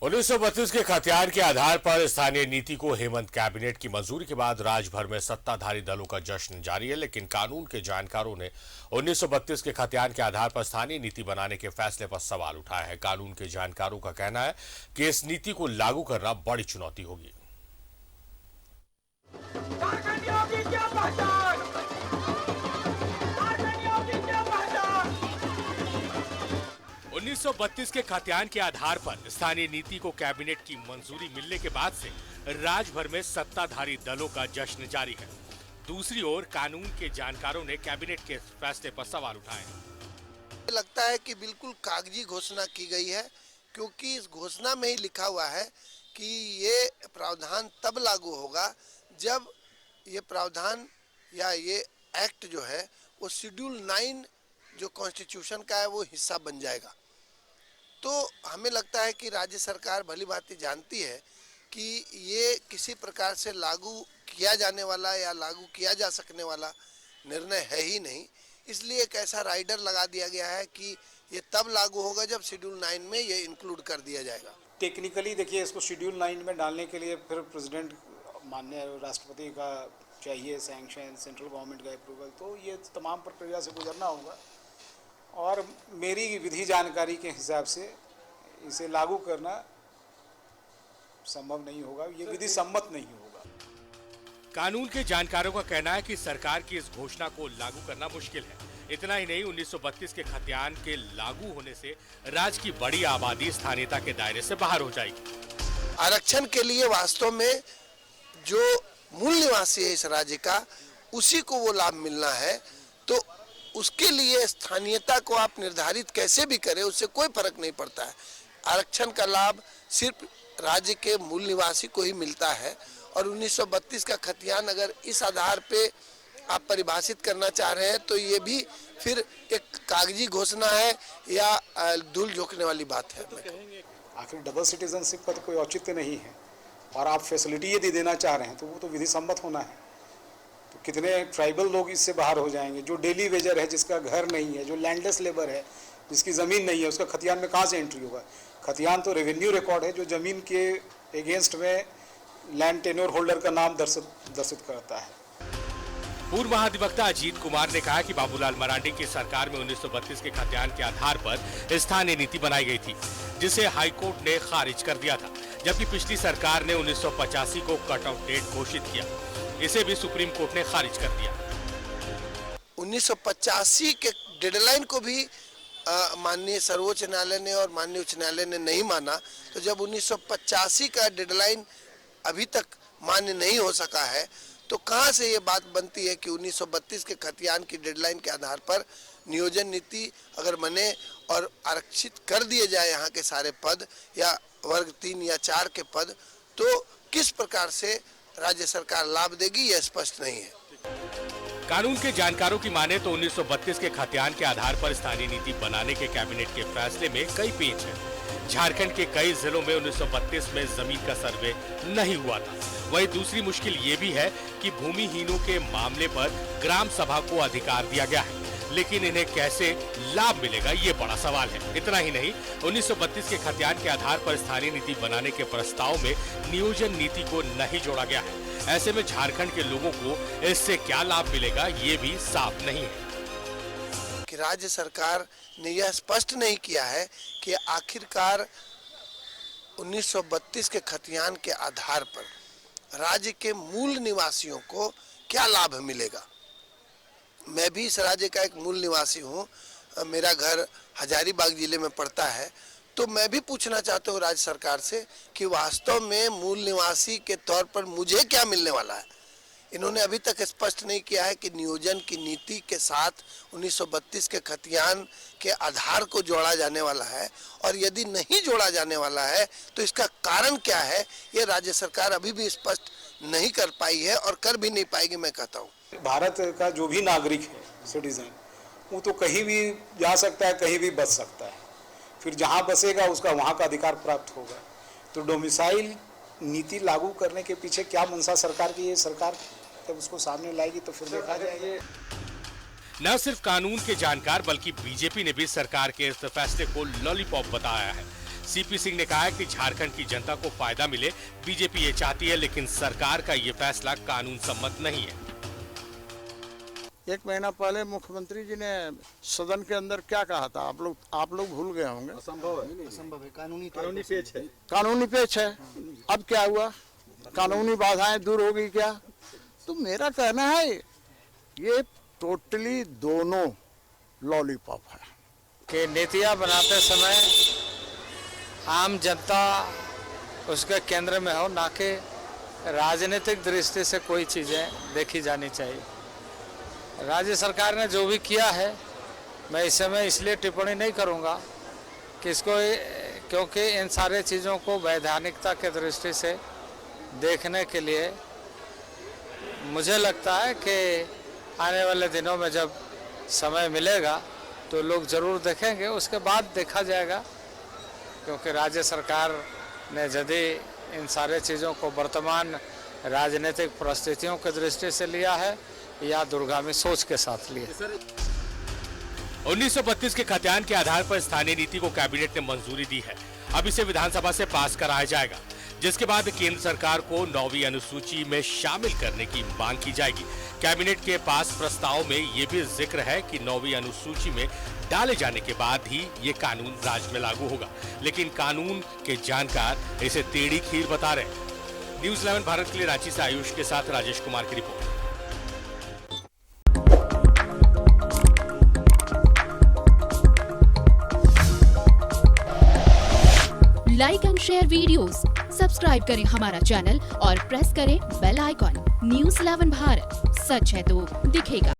1932 के खतियान के आधार पर स्थानीय नीति को हेमंत कैबिनेट की मंजूरी के बाद राज्यभर में सत्ताधारी दलों का जश्न जारी है, लेकिन कानून के जानकारों ने 1932 के खतियान के आधार पर स्थानीय नीति बनाने के फैसले पर सवाल उठाया है। कानून के जानकारों का कहना है कि इस नीति को लागू करना बड़ी चुनौती होगी। 1932 के खतियान के आधार पर स्थानीय नीति को कैबिनेट की मंजूरी मिलने के बाद से राज्य भर में सत्ताधारी दलों का जश्न जारी है। दूसरी ओर कानून के जानकारों ने कैबिनेट के फैसले पर सवाल उठाए। लगता है कि बिल्कुल कागजी घोषणा की गई है, क्योंकि इस घोषणा में ही लिखा हुआ है कि ये प्रावधान तब लागू होगा जब ये प्रावधान या ये एक्ट जो है वो शेड्यूल 9 जो कॉन्स्टिट्यूशन का है वो हिस्सा बन जाएगा। तो हमें लगता है कि राज्य सरकार भली भांति जानती है कि ये किसी प्रकार से लागू किया जाने वाला या लागू किया जा सकने वाला निर्णय है ही नहीं, इसलिए एक ऐसा राइडर लगा दिया गया है कि ये तब लागू होगा जब शेड्यूल 9 में ये इंक्लूड कर दिया जाएगा। टेक्निकली देखिए, इसको शेड्यूल 9 में डालने के लिए फिर प्रेसिडेंट माननीय राष्ट्रपति का चाहिए सैंक्शन, सेंट्रल गवर्नमेंट का अप्रूवल, तो ये तमाम प्रक्रिया से गुजरना होगा और मेरी विधि जानकारी के हिसाब से इसे लागू करना संभव नहीं होगा, ये विधि सम्मत नहीं होगा। कानून के जानकारों का कहना है कि सरकार की इस घोषणा को लागू करना मुश्किल है। इतना ही नहीं, 1932 के खतियान के लागू होने से राज्य की बड़ी आबादी स्थानीयता के दायरे से बाहर हो जाएगी। आरक्षण के लिए वास्तव में जो मूल निवासी है इस राज्य का, उसी को वो लाभ मिलना है, तो उसके लिए स्थानीयता को आप निर्धारित कैसे भी करें उससे कोई फर्क नहीं पड़ता है। आरक्षण का लाभ सिर्फ राज्य के मूल निवासी को ही मिलता है और 1932 का खतियान अगर इस आधार पे आप परिभाषित करना चाह रहे हैं तो ये भी फिर एक कागजी घोषणा है या धूल झोंकने वाली बात है। आखिर डबल सिटीजनशिप का तो कोई औचित्य नहीं है और आप फैसिलिटी यदि देना चाह रहे हैं तो वो तो विधि सम्मत होना है। तो कितने ट्राइबल लोग इससे बाहर हो जाएंगे, जो डेली वेजर है, जिसका घर नहीं है, जो लैंडलेस लेबर है, जिसकी ज़मीन नहीं है, उसका खतियान में कहाँ से एंट्री होगा। खतियान तो रेवेन्यू रिकॉर्ड है जो ज़मीन के अगेंस्ट में लैंड टेन्योर होल्डर का नाम दर्शित करता है। पूर्व महाधिवक्ता अजीत कुमार ने कहा कि बाबूलाल मरांडी की सरकार में 1932 के खतियान के आधार पर स्थानीय नीति बनाई गई थी, जिसे हाईकोर्ट ने खारिज कर दिया था, जबकि पिछली सरकार ने 1985 को कट ऑफ डेट घोषित किया, इसे भी सुप्रीम कोर्ट ने खारिज कर दिया। 1985 के डेडलाइन को भी माननीय सर्वोच्च न्यायालय ने और माननीय उच्च न्यायालय ने नहीं माना, तो जब 1985 का डेडलाइन अभी तक मान्य नहीं हो सका है तो कहां से ये बात बनती है कि 1932 के खतियान की डेडलाइन के आधार पर नियोजन नीति अगर बने और आरक्षित कर दिए जाए यहाँ के सारे पद या वर्ग 3 या 4 के पद, तो किस प्रकार से राज्य सरकार लाभ देगी यह स्पष्ट नहीं है। कानून के जानकारों की माने तो 1932 के खतियान के आधार पर स्थानीय नीति बनाने के कैबिनेट के फैसले में कई पेच हैं। झारखंड के कई जिलों में 1932 में जमीन का सर्वे नहीं हुआ था। वहीं दूसरी मुश्किल ये भी है कि भूमिहीनों के मामले पर ग्राम सभा को अधिकार दिया गया है, लेकिन इन्हें कैसे लाभ मिलेगा ये बड़ा सवाल है। इतना ही नहीं, 1932 के खतियान के आधार पर स्थानीय नीति बनाने के प्रस्ताव में नियोजन नीति को नहीं जोड़ा गया है। ऐसे में झारखंड के लोगों को इससे क्या लाभ मिलेगा ये भी साफ नहीं है। कि राज्य सरकार ने यह स्पष्ट नहीं किया है कि आखिरकार 1932 के खतियान के आधार पर राज्य के मूल निवासियों को क्या लाभ मिलेगा। मैं भी इस राज्य का एक मूल निवासी हूँ, मेरा घर हजारीबाग जिले में पड़ता है, तो मैं भी पूछना चाहता हूँ राज्य सरकार से कि वास्तव में मूल निवासी के तौर पर मुझे क्या मिलने वाला है। इन्होंने अभी तक स्पष्ट नहीं किया है कि नियोजन की नीति के साथ 1932 के खतियान के आधार को जोड़ा जाने वाला है, और यदि नहीं जोड़ा जाने वाला है तो इसका कारण क्या है, ये राज्य सरकार अभी भी स्पष्ट नहीं कर पाई है और कर भी नहीं पाएगी। मैं कहता हूँ भारत का जो भी नागरिक है, सिटीजन, वो तो कहीं भी जा सकता है, कहीं भी बस सकता है, फिर जहाँ बसेगा उसका वहाँ का अधिकार प्राप्त होगा। तो डोमिसाइल नीति लागू करने के पीछे क्या मंशा सरकार की, ये सरकार जब उसको सामने लाएगी तो फिर देखा जाएगा। न सिर्फ कानून के जानकार बल्कि बीजेपी ने भी सरकार के इस फैसले को लॉलीपॉप बताया है। सीपी सिंह ने कहा है कि झारखंड की जनता को फायदा मिले, बीजेपी ये चाहती है, लेकिन सरकार का ये फैसला कानून सम्मत नहीं है। एक महीना पहले मुख्यमंत्री जी ने सदन के अंदर क्या कहा था, आप लोग भूल गए होंगे। असंभव है, कानूनी पेच है। अब क्या हुआ, कानूनी बाधाएं दूर हो गई क्या? तो मेरा कहना है ये टोटली दोनों लॉलीपॉप है कि नीतियाँ बनाते समय आम जनता उसके केंद्र में हो, ना कि राजनीतिक दृष्टि से कोई चीज़ें देखी जानी चाहिए। राज्य सरकार ने जो भी किया है, मैं इस समय इसलिए टिप्पणी नहीं करूंगा कि इसको, क्योंकि इन सारे चीज़ों को वैधानिकता के दृष्टि से देखने के लिए मुझे लगता है कि आने वाले दिनों में जब समय मिलेगा तो लोग ज़रूर देखेंगे, उसके बाद देखा जाएगा। क्योंकि राज्य सरकार ने यदि इन सारे चीज़ों को वर्तमान राजनीतिक परिस्थितियों की दृष्टि से लिया है या दूरगामी सोच के साथ लिया। 1932 के खतियान के आधार पर स्थानीय नीति को कैबिनेट ने मंजूरी दी है। अब इसे विधानसभा से पास कराया जाएगा, जिसके बाद केंद्र सरकार को 9वीं अनुसूची में शामिल करने की मांग की जाएगी। कैबिनेट के पास प्रस्ताव में ये भी जिक्र है कि 9वीं अनुसूची में डाले जाने के बाद ही ये कानून राज्य में लागू होगा, लेकिन कानून के जानकार इसे टेढ़ी खीर बता रहे हैं। न्यूज़ 11 भारत के लिए रांची से आयुष के साथ राजेश कुमार की report. Like and share videos, subscribe करें हमारा चैनल और प्रेस करें बेल आइकॉन। न्यूज़ 11 भारत, सच है तो दिखेगा।